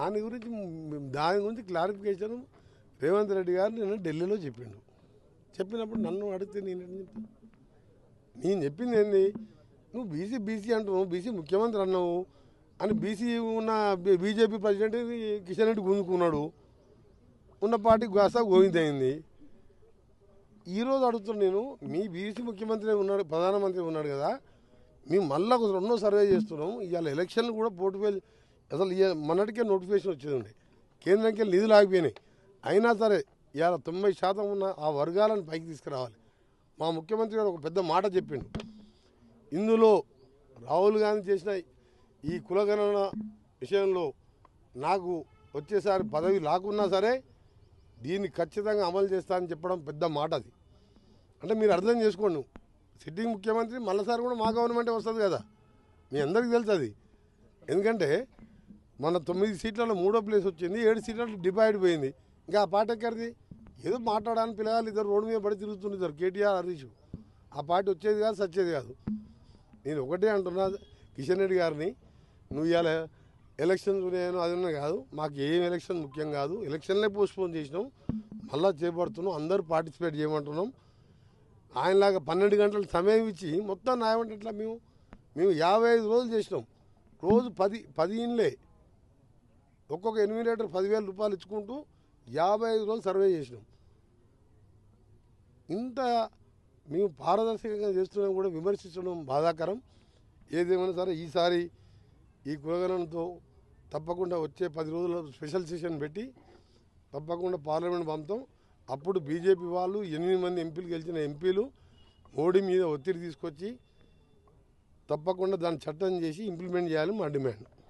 దాని గురించి క్లారిఫికేషన్ రేవంత్ రెడ్డి గారు నేను ఢిల్లీలో చెప్పినప్పుడు నన్ను అడిగితే నేను చెప్పింది ఏంది, నువ్వు బీసీ అంటున్నావు, బీసీ ముఖ్యమంత్రి అన్నావు అని బీసీ ఉన్న బీజేపీ ప్రెసిడెంట్ కిషన్ రెడ్డి గుంజుకున్నాడు, ఉన్న పార్టీ గాసా గోవిందయింది. ఈరోజు అడుగుతున్నాను నేను, మీ బీసీ ముఖ్యమంత్రి ఉన్నాడు, ప్రధానమంత్రి ఉన్నాడు కదా, మేము మళ్ళీ రెండో సర్వే చేస్తున్నాం. ఇవాళ ఎలక్షన్లు కూడా పోర్టుఫైల్ అసలు మొన్నటికే నోటిఫికేషన్ వచ్చేది, కేంద్రంకి నిధులు ఆగిపోయినాయి. అయినా సరే ఇవాళ 90% ఉన్న ఆ వర్గాలను పైకి తీసుకురావాలి. మా ముఖ్యమంత్రి గారు ఒక పెద్ద మాట చెప్పిండు, ఇందులో రాహుల్ గాంధీ చేసిన ఈ కులగణన విషయంలో నాకు వచ్చేసారి పదవి లాకున్నా సరే దీన్ని ఖచ్చితంగా అమలు చేస్తానని చెప్పడం పెద్ద మాట. అది అంటే మీరు అర్థం చేసుకోండి, సిట్టింగ్ ముఖ్యమంత్రి మళ్ళీసారి కూడా మా గవర్నమెంటే వస్తుంది కదా, మీ అందరికీ తెలుసు అది. ఎందుకంటే మన 9 సీట్లలో 3వ ప్లేస్ వచ్చింది, 7 సీట్లలో డివైడ్ పోయింది. ఇంకా ఆ పార్టీ ఎక్కడిది? ఏదో మాట్లాడాలని పిల్లగాళ్ళు ఇద్దరు రోడ్డు మీద పడి తిరుగుతుంటారు, కేటీఆర్ హరీష్. ఆ పార్టీ వచ్చేది కాదు, సచ్చేది కాదు. నేను ఒకటే అంటున్నా కిషన్ రెడ్డి గారిని, నువ్వు ఇవాళ ఎలక్షన్స్ ఉన్నాయో అది ఉన్నా కాదు, మాకు ఏం ఎలక్షన్ ముఖ్యం కాదు, ఎలక్షన్లే పోస్ట్పోన్ చేసినాం, మళ్ళీ చేపడుతున్నాం, అందరూ పార్టిసిపేట్ చేయమంటున్నాం. ఆయనలాగా 12 గంటల సమయం ఇచ్చి మొత్తం న్యాయమంటే ఎట్లా? మేము 55 రోజులు చేసినాం, రోజు 10 ఇండ్లే, ఒక్కొక్క ఎన్యూమినేటర్ 10,000 రూపాయలు ఇచ్చుకుంటూ 55 రోజులు సర్వే చేసినాం. ఇంత మేము పారదర్శకంగా చేస్తున్నాం కూడా విమర్శించడం బాధాకరం. ఏదేమైనా సరే ఈసారి ఈ కులగణనతో తప్పకుండా వచ్చే 10 రోజుల స్పెషల్ సెషన్ పెట్టి తప్పకుండా పార్లమెంట్ పంపుతాం. అప్పుడు బీజేపీ వాళ్ళు 8 మంది ఎంపీలు గెలిచిన ఎంపీలు మోడీ మీద ఒత్తిడి తీసుకొచ్చి తప్పకుండా దాన్ని చట్టం చేసి ఇంప్లిమెంట్ చేయాలని మా డిమాండ్.